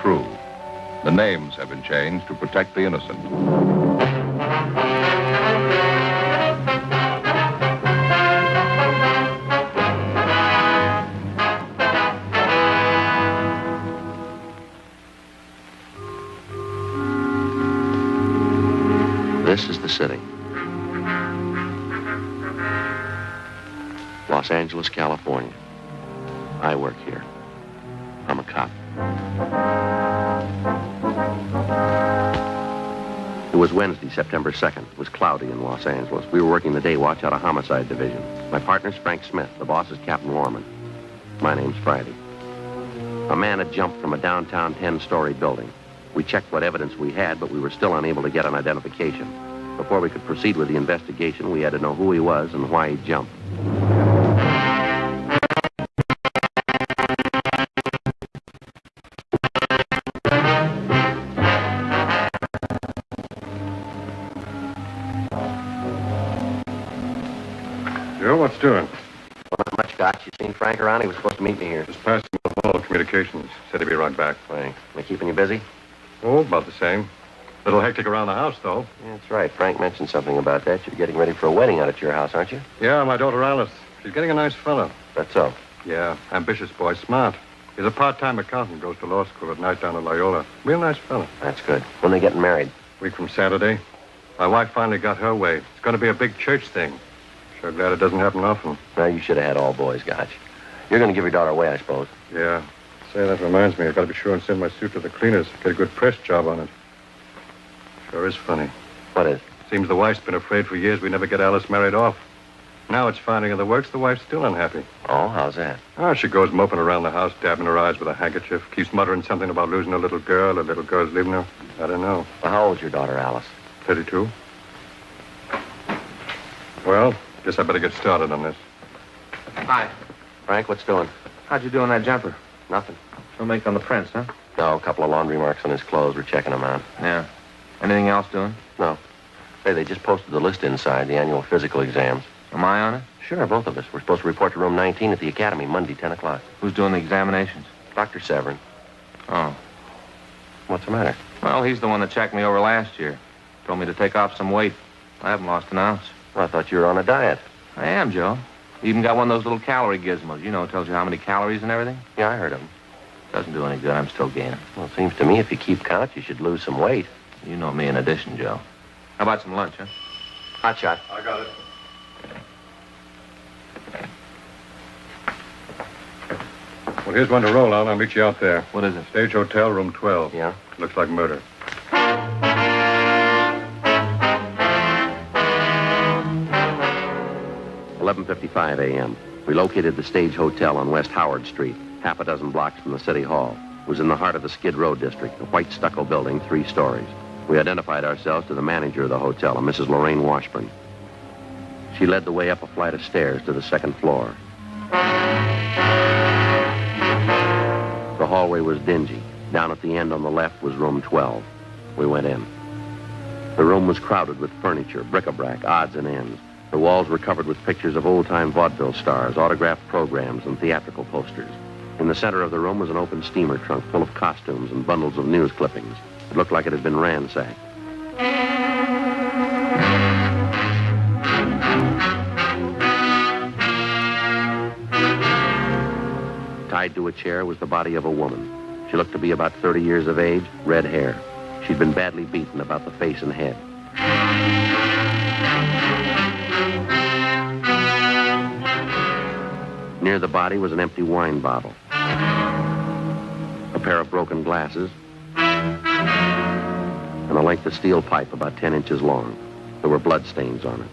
true. The names have been changed to protect the innocent. This is the city. Los Angeles, California. I work here. I'm a cop. It was Wednesday, September 2nd. It was cloudy in Los Angeles. We were working the day watch out of Homicide Division. My partner's Frank Smith. The boss is Captain Warman. My name's Friday. A man had jumped from a downtown 10-story building. We checked what evidence we had, but we were still unable to get an identification. Before we could proceed with the investigation, we had to know who he was and why he jumped. Joe, what's doing? Well, not much, Doc. You seen Frank around? He was supposed to meet me here. Just passing the hall communications. Said he'd be right back. Frank, am I keeping you busy? Oh, about the same. Little hectic around the house, though. Yeah, that's right. Frank mentioned something about that. You're getting ready for a wedding out at your house, aren't you? Yeah, my daughter Alice. She's getting a nice fellow. That's so. Yeah, ambitious boy, smart. He's a part-time accountant, goes to law school at night down at Loyola. Real nice fellow. That's good. When they getting married? Week from Saturday. My wife finally got her way. It's going to be a big church thing. Sure glad it doesn't happen often. Well, you should have had all boys, Gotch. You're going to give your daughter away, I suppose. Yeah. Say, that reminds me. I've got to be sure and send my suit to the cleaners. Get a good press job on it. Sure is funny. What is? Seems the wife's been afraid for years we never get Alice married off. Now it's finally in the works. The wife's still unhappy. Oh, how's that? Oh, she goes moping around the house, dabbing her eyes with a handkerchief, keeps muttering something about losing a little girl. The little girl's leaving her. I don't know. Well, how old's your daughter, Alice? 32. Well, guess I better get started on this. Hi. Frank, what's doing? How'd you do on that jumper? Nothing. No make on the prints, huh? No, a couple of laundry marks on his clothes. We're checking them out. Yeah. Anything else doing? No. Say, they just posted the list inside, the annual physical exams. Am I on it? Sure, both of us. We're supposed to report to room 19 at the academy Monday, 10 o'clock. Who's doing the examinations? Dr. Severin. Oh. What's the matter? Well, he's the one that checked me over last year. Told me to take off some weight. I haven't lost an ounce. Well, I thought you were on a diet. I am, Joe. Even got one of those little calorie gizmos. You know, it tells you how many calories and everything. Yeah, I heard of them. Doesn't do any good. I'm still gaining. Well, it seems to me if you keep count, you should lose some weight. You know me in addition, Joe. How about some lunch, huh? Hot shot. I got it. Well, here's one to roll on. I'll meet you out there. What is it? Stage Hotel, room 12. Yeah? Looks like murder. $11:55 a.m. We located the Stage Hotel on West Howard Street, half a dozen blocks from the City Hall. It was in the heart of the Skid Row district, a white stucco building, 3 stories. We identified ourselves to the manager of the hotel, a Mrs. Lorraine Washburn. She led the way up a flight of stairs to the 2nd floor. The hallway was dingy. Down at the end on the left was room 12. We went in. The room was crowded with furniture, bric-a-brac, odds and ends. The walls were covered with pictures of old-time vaudeville stars, autographed programs, and theatrical posters. In the center of the room was an open steamer trunk full of costumes and bundles of news clippings. It looked like it had been ransacked. Tied to a chair was the body of a woman. She looked to be about 30 years of age, red hair. She'd been badly beaten about the face and head. Near the body was an empty wine bottle, a pair of broken glasses, and a length of steel pipe about 10 inches long. There were bloodstains on it.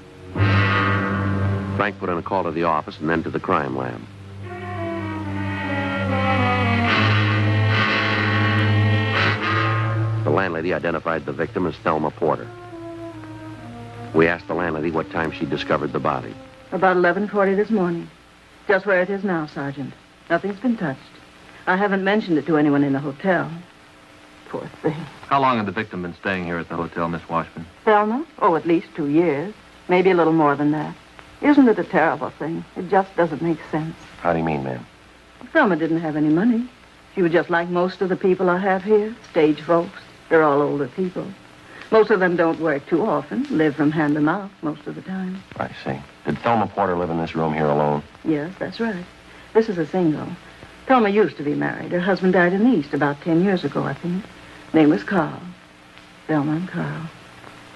Frank put in a call to the office and then to the crime lab. The landlady identified the victim as Thelma Porter. We asked the landlady what time she discovered the body. About 11:40 this morning. Just where it is now, Sergeant. Nothing's been touched. I haven't mentioned it to anyone in the hotel. Poor thing. How long had the victim been staying here at the hotel, Miss Washburn? Thelma? Oh, at least 2 years. Maybe a little more than that. Isn't it a terrible thing? It just doesn't make sense. How do you mean, ma'am? Thelma didn't have any money. She was just like most of the people I have here, stage folks. They're all older people. Most of them don't work too often, live from hand to mouth most of the time. I see. Did Thelma Porter live in this room here alone? Yes, that's right. This is a single. Thelma used to be married. Her husband died in the East about 10 years ago, I think. Name was Carl. Thelma and Carl.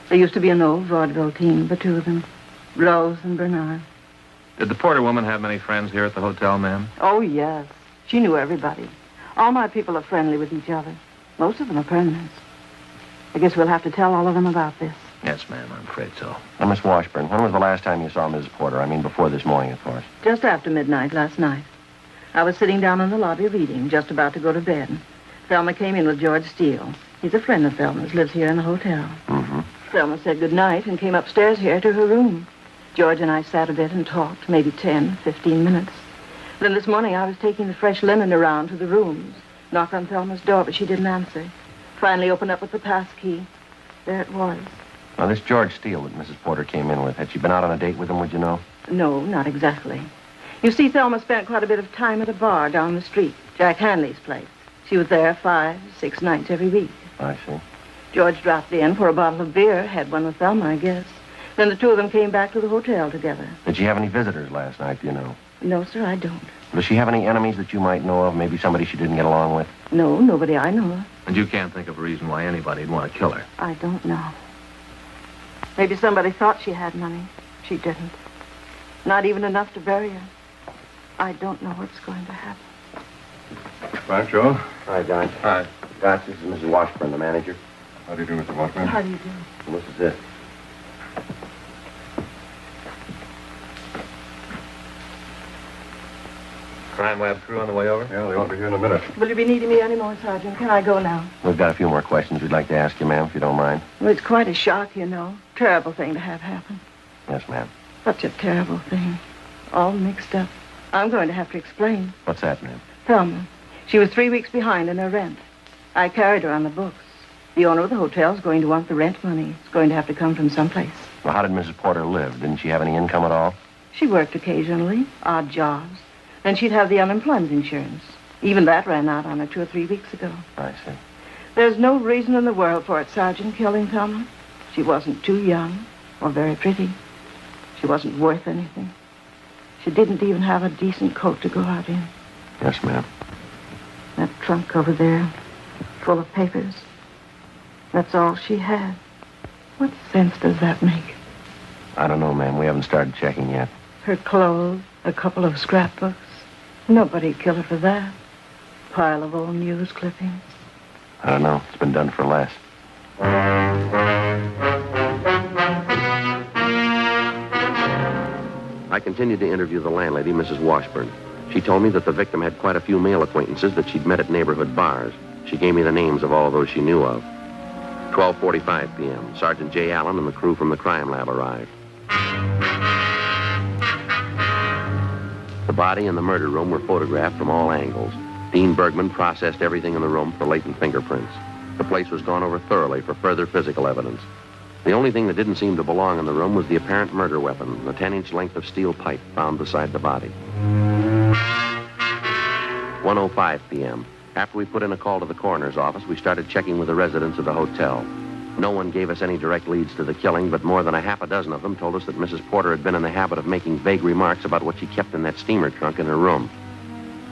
There used to be an old vaudeville team, the two of them. Rose and Bernard. Did the Porter woman have many friends here at the hotel, ma'am? Oh, yes. She knew everybody. All my people are friendly with each other. Most of them are permanents. I guess we'll have to tell all of them about this. Yes, ma'am, I'm afraid so. Now, Miss Washburn, when was the last time you saw Mrs. Porter? I mean, before this morning, of course. Just after midnight last night. I was sitting down in the lobby reading, just about to go to bed. Thelma came in with George Steele. He's a friend of Thelma's, lives here in the hotel. Mm-hmm. Thelma said goodnight and came upstairs here to her room. George and I sat a bit and talked, maybe 10, 15 minutes. Then this morning I was taking the fresh linen around to the rooms. Knocked on Thelma's door, but she didn't answer. Finally opened up with the pass key. There it was. Now, this George Steele that Mrs. Porter came in with, had she been out on a date with him, would you know? No, not exactly. You see, Thelma spent quite a bit of time at a bar down the street, Jack Hanley's place. She was there 5, 6 nights every week. I see. George dropped in for a bottle of beer, had one with Thelma, I guess. Then the two of them came back to the hotel together. Did she have any visitors last night, do you know? No, sir, I don't. Does she have any enemies that you might know of? Maybe somebody she didn't get along with? No, nobody I know of. And you can't think of a reason why anybody'd want to kill her. I don't know. Maybe somebody thought she had money. She didn't. Not even enough to bury her. I don't know what's going to happen. Frank, Joe. Hi, Don. Hi. Gosh, this is Mrs. Washburn, the manager. How do you do, Mr. Washburn? How do you do? This is it. Crime Webb crew on the way over? Yeah, they ought to be here in a minute. Will you be needing me anymore, Sergeant? Can I go now? We've got a few more questions we'd like to ask you, ma'am, if you don't mind. Well, it's quite a shock, you know. Terrible thing to have happen. Yes, ma'am. Such a terrible thing. All mixed up. I'm going to have to explain. What's that, ma'am? Thelma. She was 3 weeks behind in her rent. I carried her on the books. The owner of the hotel's going to want the rent money. It's going to have to come from someplace. Well, how did Mrs. Porter live? Didn't she have any income at all? She worked occasionally, odd jobs. Then she'd have the unemployment insurance. Even that ran out on her 2 or 3 weeks ago. I see. There's no reason in the world for it, Sergeant, killing Thelma. She wasn't too young or very pretty. She wasn't worth anything. She didn't even have a decent coat to go out in. Yes, ma'am. That trunk over there, full of papers. That's all she had. What sense does that make? I don't know, ma'am. We haven't started checking yet. Her clothes, a couple of scrapbooks. Nobody'd kill her for that. Pile of old news clippings. I don't know. It's been done for less. I continued to interview the landlady, Mrs. Washburn. She told me that the victim had quite a few male acquaintances that she'd met at neighborhood bars. She gave me the names of all those she knew of. 12:45 p.m. Sergeant J. Allen and the crew from the crime lab arrived. The body and the murder room were photographed from all angles. Dean Bergman processed everything in the room for latent fingerprints. The place was gone over thoroughly for further physical evidence. The only thing that didn't seem to belong in the room was the apparent murder weapon, the 10-inch length of steel pipe found beside the body. 1:05 p.m. After we put in a call to the coroner's office, we started checking with the residents of the hotel. No one gave us any direct leads to the killing, but more than a half a dozen of them told us that Mrs. Porter had been in the habit of making vague remarks about what she kept in that steamer trunk in her room.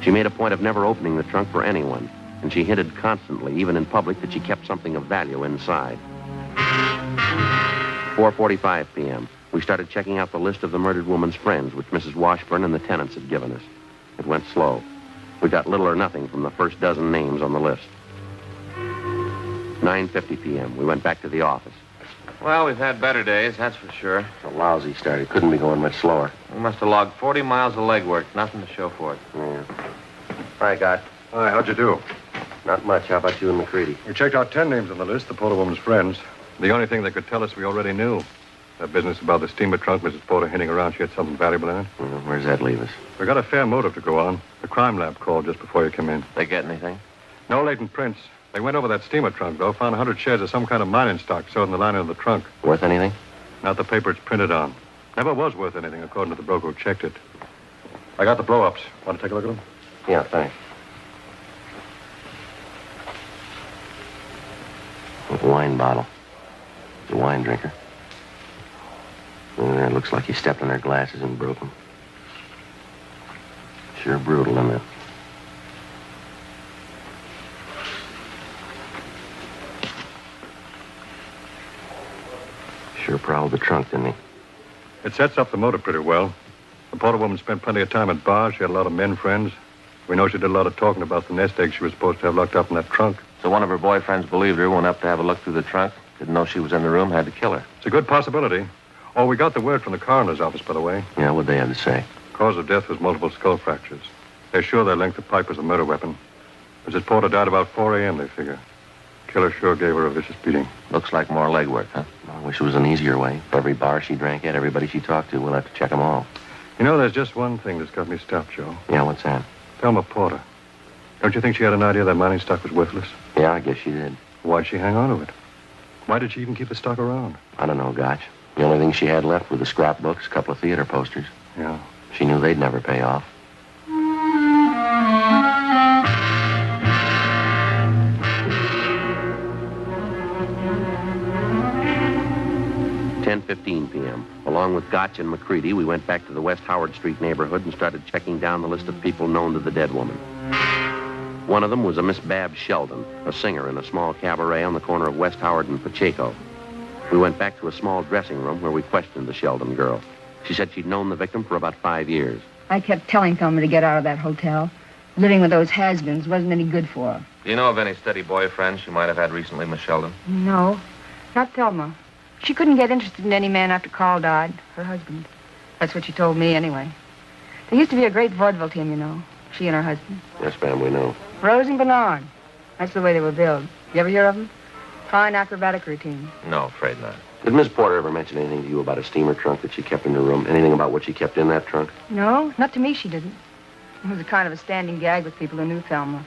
She made a point of never opening the trunk for anyone, and she hinted constantly, even in public, that she kept something of value inside. 4:45 p.m. We started checking out the list of the murdered woman's friends, which Mrs. Washburn and the tenants had given us. It went slow. We got little or nothing from the first dozen names on the list. 9:50 p.m. We went back to the office. Well, we've had better days, that's for sure. It's a lousy start. It couldn't be going much slower. We must have logged 40 miles of legwork. Nothing to show for it. Yeah. All right, God. Hi, how'd you do? Not much. How about you and McCready? We checked out 10 names on the list, the Porter woman's friends. The only thing they could tell us we already knew. That business about the steamer trunk, Mrs. Porter hinting around she had something valuable in it. Where's that leave us? We got a fair motive to go on. The crime lab called just before you came in. They get anything? No latent prints. They went over that steamer trunk, though, found 100 shares of some kind of mining stock sewed in the lining of the trunk. Worth anything? Not the paper it's printed on. Never was worth anything, according to the broker who checked it. I got the blow-ups. Want to take a look at them? Yeah, thanks. A wine bottle. He's a wine drinker. It looks like he stepped on their glasses and broke them. Sure brutal, isn't it? Sure prowled the trunk, didn't he? It sets up the motive pretty well. The Porter woman spent plenty of time at bars. She had a lot of men friends. We know she did a lot of talking about the nest egg she was supposed to have locked up in that trunk. So one of her boyfriends believed her, went up to have a look through the trunk, didn't know she was in the room, had to kill her. It's a good possibility. Oh, we got the word from the coroner's office, by the way. Yeah, what'd they have to say? Cause of death was multiple skull fractures. They're sure they linked the pipe as a murder weapon. Mrs. Porter died about 4 a.m., they figure. Killer sure gave her a vicious beating. Looks like more legwork, huh? I wish it was an easier way. For every bar she drank at, everybody she talked to, we'll have to check them all. You know, there's just one thing that's got me stopped, Joe. Yeah, what's that? Thelma Porter. Don't you think she had an idea that mining stock was worthless? Yeah, I guess she did. Why'd she hang on to it? Why did she even keep the stock around? I don't know, Gotch. The only thing she had left were the scrapbooks, a couple of theater posters. Yeah. She knew they'd never pay off. "10:15 p.m. Along with Gotch and McCready, we went back to the West Howard Street neighborhood and started checking down the list of people known to the dead woman. One of them was a Miss Babs Sheldon, a singer in a small cabaret on the corner of West Howard and Pacheco. We went back to a small dressing room where we questioned the Sheldon girl. She said she'd known the victim for about 5 years. I kept telling Thelma to get out of that hotel. Living with those has-beens wasn't any good for her. Do you know of any steady boyfriends she might have had recently, Miss Sheldon? No, not Thelma. She couldn't get interested in any man after Carl died, her husband. That's what she told me, anyway. There used to be a great vaudeville team, you know, she and her husband. Yes, ma'am, we know. Rose and Bernard. That's the way they were billed. You ever hear of them? Fine acrobatic routine. No, afraid not. Did Miss Porter ever mention anything to you about a steamer trunk that she kept in her room? Anything about what she kept in that trunk? No, not to me she didn't. It was a kind of a standing gag with people who knew Thelma.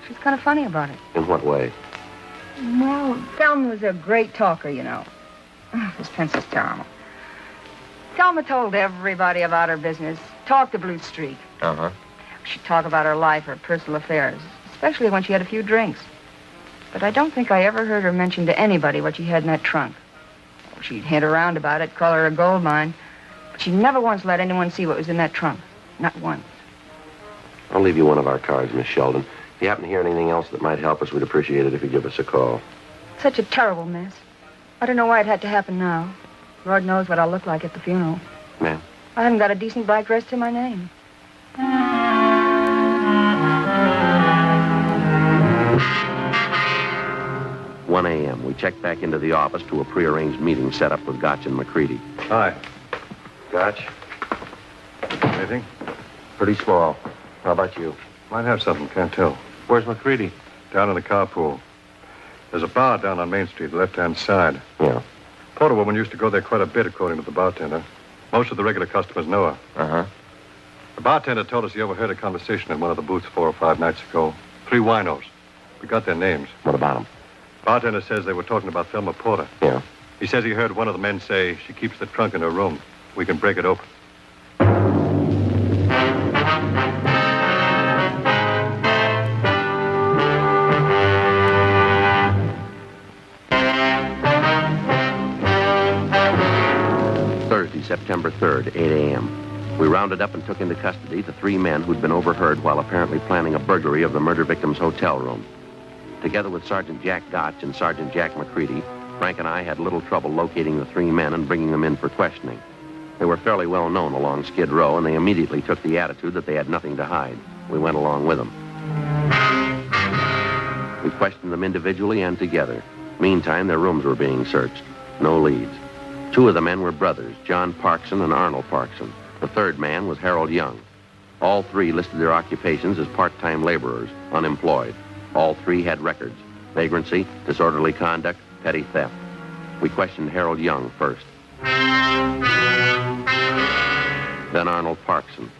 She was kind of funny about it. In what way? Well, Thelma was a great talker, you know. Oh, this pencil's terrible. Thelma told everybody about her business. Talked the blue streak. Uh-huh. She'd talk about her life, her personal affairs, especially when she had a few drinks. But I don't think I ever heard her mention to anybody what she had in that trunk. She'd hint around about it, call her a gold mine, but she never once let anyone see what was in that trunk. Not once. I'll leave you one of our cards, Miss Sheldon. If you happen to hear anything else that might help us, we'd appreciate it if you give us a call. Such a terrible mess. I don't know why it had to happen now. Lord knows what I'll look like at the funeral. Ma'am? I haven't got a decent black dress to my name. "1 a.m. We checked back into the office to a prearranged meeting set up with Gotch and McCready. Hi. Gotch? Anything? Pretty small. How about you? Might have something, can't tell. Where's McCready? Down in the carpool. There's a bar down on Main Street, the left-hand side. Yeah. Porter woman used to go there quite a bit, according to the bartender. Most of the regular customers know her. Uh-huh. The bartender told us he overheard a conversation in one of the booths 4 or 5 nights ago. 3 winos. We got their names. What about them? Bartender says they were talking about Thelma Porter. Yeah. He says he heard one of the men say she keeps the trunk in her room. We can break it open. Thursday, September 3rd, 8 a.m. We rounded up and took into custody the 3 men who'd been overheard while apparently planning a burglary of the murder victim's hotel room. Together with Sergeant Jack Gotch and Sergeant Jack McCready, Frank and I had little trouble locating the 3 men and bringing them in for questioning. They were fairly well known along Skid Row, and they immediately took the attitude that they had nothing to hide. We went along with them. We questioned them individually and together. Meantime, their rooms were being searched. No leads. 2 of the men were brothers, John Parkson and Arnold Parkson. The 3rd man was Harold Young. All 3 listed their occupations as part-time laborers, unemployed. All 3 had records: vagrancy, disorderly conduct, petty theft. We questioned Harold Young first. Then Arnold Parkson.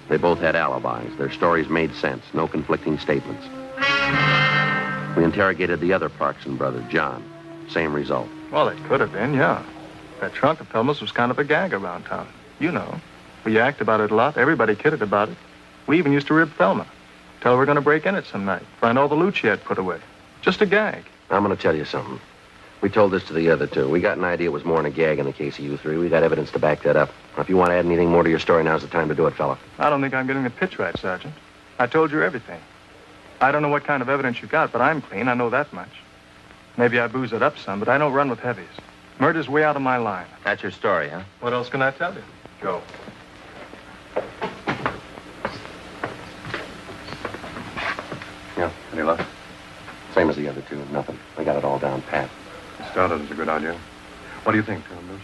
They both had alibis. Their stories made sense, no conflicting statements. We interrogated the other Parkson brother, John. Same result. Well, it could have been, yeah. That trunk of Thelma's was kind of a gag around town. You know. We yacked about it a lot. Everybody kidded about it. We even used to rib Thelma. Tell her we're going to break in it some night. Find all the loot she had put away. Just a gag. I'm going to tell you something. We told this to the other two. We got an idea it was more than a gag in the case of you three. We got evidence to back that up. If you want to add anything more to your story, now's the time to do it, fella. I don't think I'm getting the pitch right, Sergeant. I told you everything. I don't know what kind of evidence you got, but I'm clean. I know that much. Maybe I booze it up some, but I don't run with heavies. Murder's way out of my line. That's your story, huh? What else can I tell you? Go. Yeah, any luck? Same as the other two, nothing. We got it all down pat. Started as a good idea. What do you think, Bruce?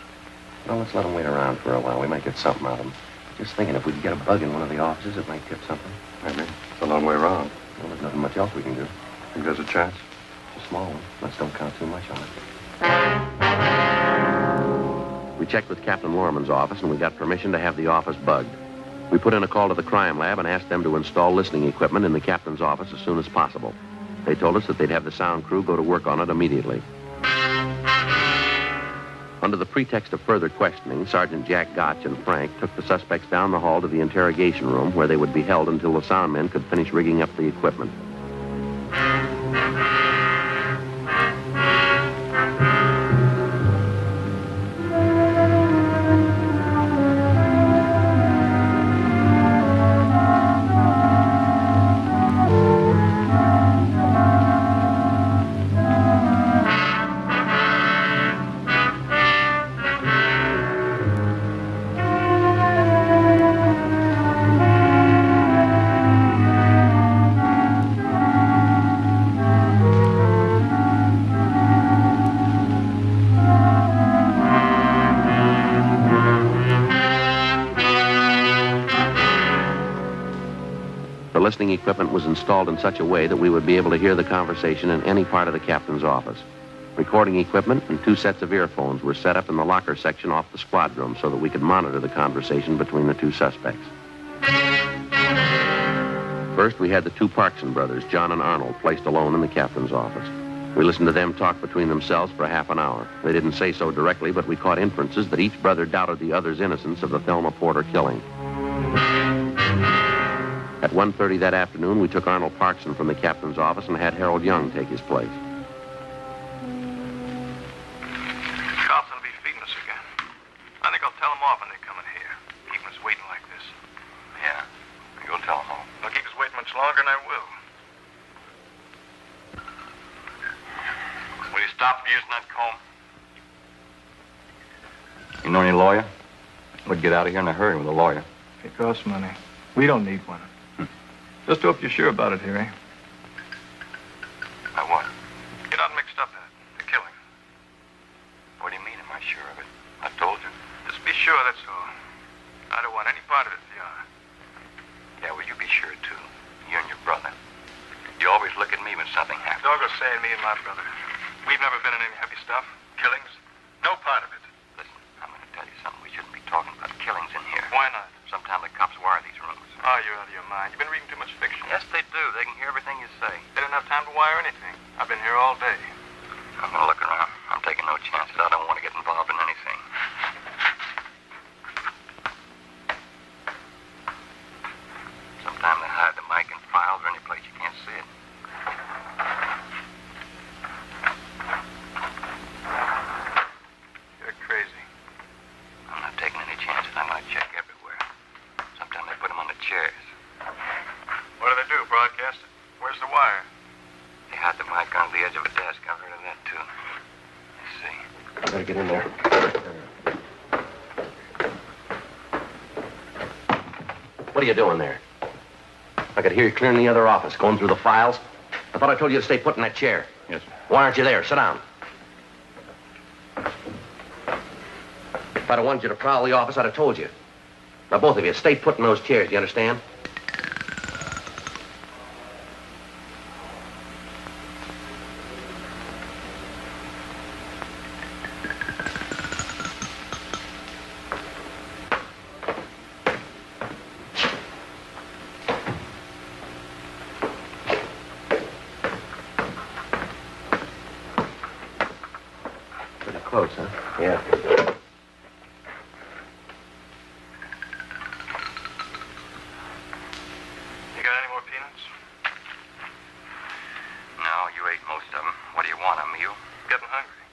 Well, let's let them wait around for a while. We might get something out of them. Just thinking if we could get a bug in one of the offices, it might tip something. Maybe. It's a long way around. Well, there's nothing much else we can do. Think there's a chance? It's a small one. Let's don't count too much on it. We checked with Captain Lorman's office, and we got permission to have the office bugged. We put in a call to the crime lab and asked them to install listening equipment in the captain's office as soon as possible. They told us that they'd have the sound crew go to work on it immediately. Under the pretext of further questioning, Sergeant Jack Gotch and Frank took the suspects down the hall to the interrogation room where they would be held until the sound men could finish rigging up the equipment. Listening equipment was installed in such a way that we would be able to hear the conversation in any part of the captain's office. Recording equipment and 2 sets of earphones were set up in the locker section off the squad room so that we could monitor the conversation between the 2 suspects. First, we had the 2 Parkson brothers, John and Arnold, placed alone in the captain's office. We listened to them talk between themselves for half an hour. They didn't say so directly, but we caught inferences that each brother doubted the other's innocence of the Thelma Porter killing. At 1:30 that afternoon, we took Arnold Parkson from the captain's office and had Harold Young take his place. Carlson will be feeding us again. I think I'll tell them off when they come in here. Keeping us waiting like this. Yeah. You'll tell them all. They'll keep us waiting much longer, and I will. Will you stop using that comb? You know any lawyer? We'd get out of here in a hurry with a lawyer. It costs money. We don't need one. Just hope you're sure about it, Harry. I what? You're not mixed up in it. The killing. What do you mean, am I sure of it? I told you. Just be sure, that's all. I don't want any part of it if you are. Yeah, well, you be sure, too. You and your brother. You always look at me when something happens. Don't go saying me and my brother. We've never been in any heavy stuff. Killings. No part of it. Listen, I'm going to tell you something. We shouldn't be talking about killings in here. Why not? Sometimes the cops wire these rooms. Oh, you're out of your mind. You've been reading too much fiction. Yes, they do. They can hear everything you say. They don't have time to wire anything. I've been here all day. I'm going to look around. I'm taking no chances. I don't want to get involved in anything. Sometimes they hide the mic in files or any place you can't see it. You're crazy. I'm not taking any chances. I'm going to check everywhere. Sometimes they put them on the chairs. What do they do, broadcast it? Where's the wire? They hide the mic on the edge of a desk. I've heard of that, too. Let's see. Better get in there. What are you doing there? I could hear you clearing the other office, going through the files. I thought I told you to stay put in that chair. Yes, sir. Why aren't you there? Sit down. If I'd have wanted you to prowl the office, I'd have told you. Now, both of you, stay put in those chairs, you understand? Pretty close, huh? Yeah. You got any more peanuts? No, you ate most of them. What do you want, a meal? Getting hungry.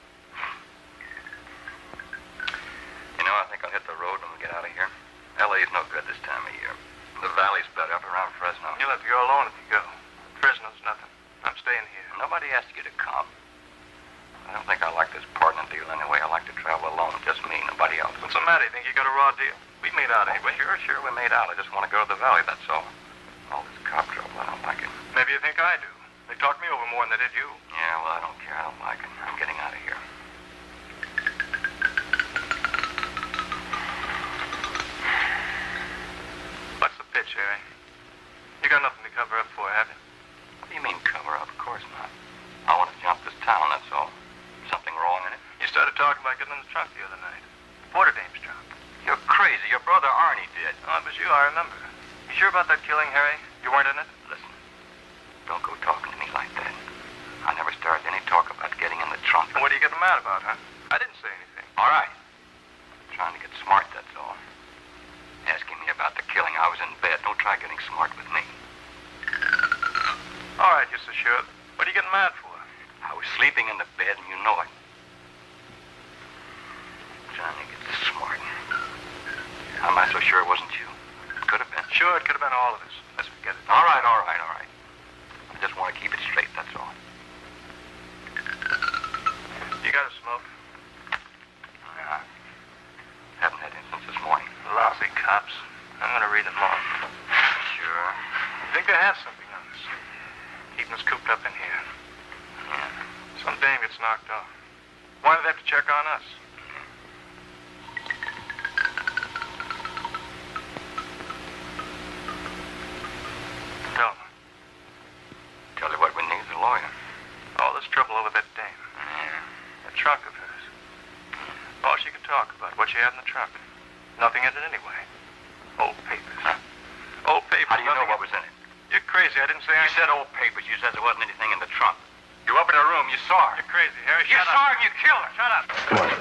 know, I think I'll hit the road when we get out of here. L.A.'s no good this time of year. The valley's better up around Fresno. You'll have to go alone if you go. Fresno's nothing. I'm staying here. Nobody asked you to come. I don't think I like this partner deal anyway. I like to travel alone, just me, nobody else. What's the matter? You think you got a raw deal? We made out anyway. Sure, we made out. I just want to go to the valley, that's all. All this cop trouble, I don't like it. Maybe you think I do. They talked me over more than they did you. Yeah, well, I don't care. I don't like it. I'm getting out of here. What's the pitch, Harry? You got nothing to cover up for, have you? What do you mean, cover up? Of course not. I want to jump this town, that's all. Something wrong in it? You started talking about getting in the trunk the other night. Porter dame's trunk. You're crazy. Your brother Arnie did. Oh, it was you, I remember. You sure about that killing, Harry? You weren't in it? Listen, don't go talking to me like that. I never started any talk about getting in the trunk. And what are you getting mad about, huh? I didn't say anything. All right. I'm trying to get smart, that's all. Asking me about the killing. I was in bed. Don't try getting smart with me. All right, you're so sure. What are you getting mad for? I was sleeping in the bed, and you know it. Trying to get smart. How am I so sure it wasn't you? It could have been. Sure, it could have been all of us. Let's forget it. All right. I just want to keep it straight, that's all. You got a smoke? Yeah. Haven't had any since this morning. Lousy cops. I'm going to read them all. Sure. You think they have something on us? Keeping us cooped up in here. Yeah. Some dame gets knocked off. Why do they have to check on us? Tell me. Tell you what we need is a lawyer. All this trouble over that dame. Yeah. That trunk of hers. All she could talk about, what she had in the trunk. Nothing in it anyway. Old papers. Huh? Old papers. How do you know nothing what was in it? You're crazy. I didn't say You anything. said old papers. You said there wasn't anything in the trunk. You opened her room. You saw her. You're crazy, Harry. You Shut saw up. her and you killed her. Shut up. Come on.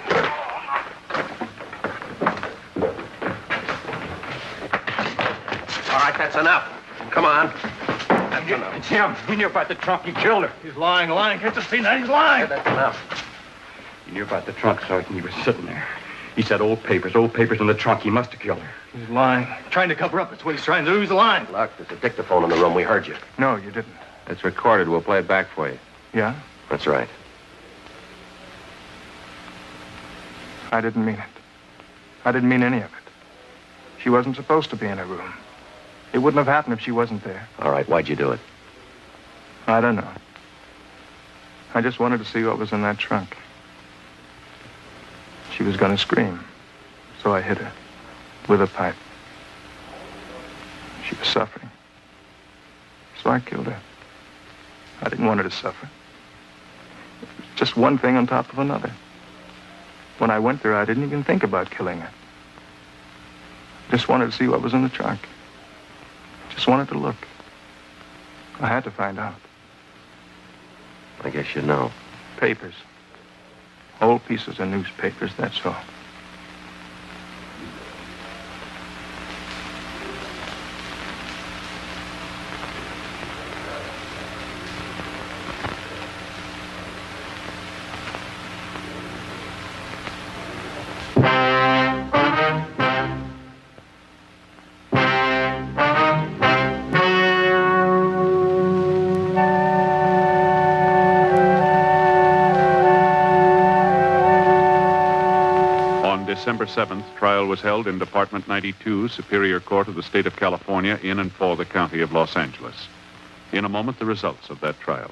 All right, that's enough. Come on. That's enough. It's him. He knew about the trunk. He killed her. He's lying. Can't you see that? He's lying. That's enough. He knew about the trunk, Sergeant. He was sitting there. He said old papers in the trunk. He must have killed her. He's lying. Trying to cover up. That's what he's trying to do. He's lying. Look, there's a dictaphone in the room. We heard you. No, you didn't. It's recorded. We'll play it back for you. Yeah? That's right. I didn't mean it. I didn't mean any of it. She wasn't supposed to be in her room. It wouldn't have happened if she wasn't there. All right, why'd you do it? I don't know. I just wanted to see what was in that trunk. She was going to scream, so I hit her with a pipe. She was suffering, so I killed her. I didn't want her to suffer. It was just one thing on top of another. When I went there, I didn't even think about killing her. Just wanted to see what was in the trunk. Just wanted to look. I had to find out. I guess you know. Papers. Old pieces of newspapers, that's all. December 7th, trial was held in Department 92, Superior Court of the State of California, in and for the County of Los Angeles. In a moment, the results of that trial.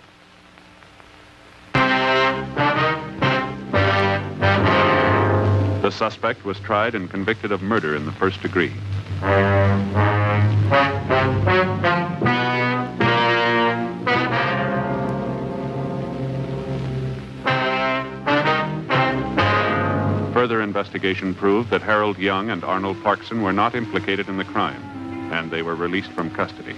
The suspect was tried and convicted of murder in the first degree. Further investigation proved that Harold Young and Arnold Parkson were not implicated in the crime, and they were released from custody.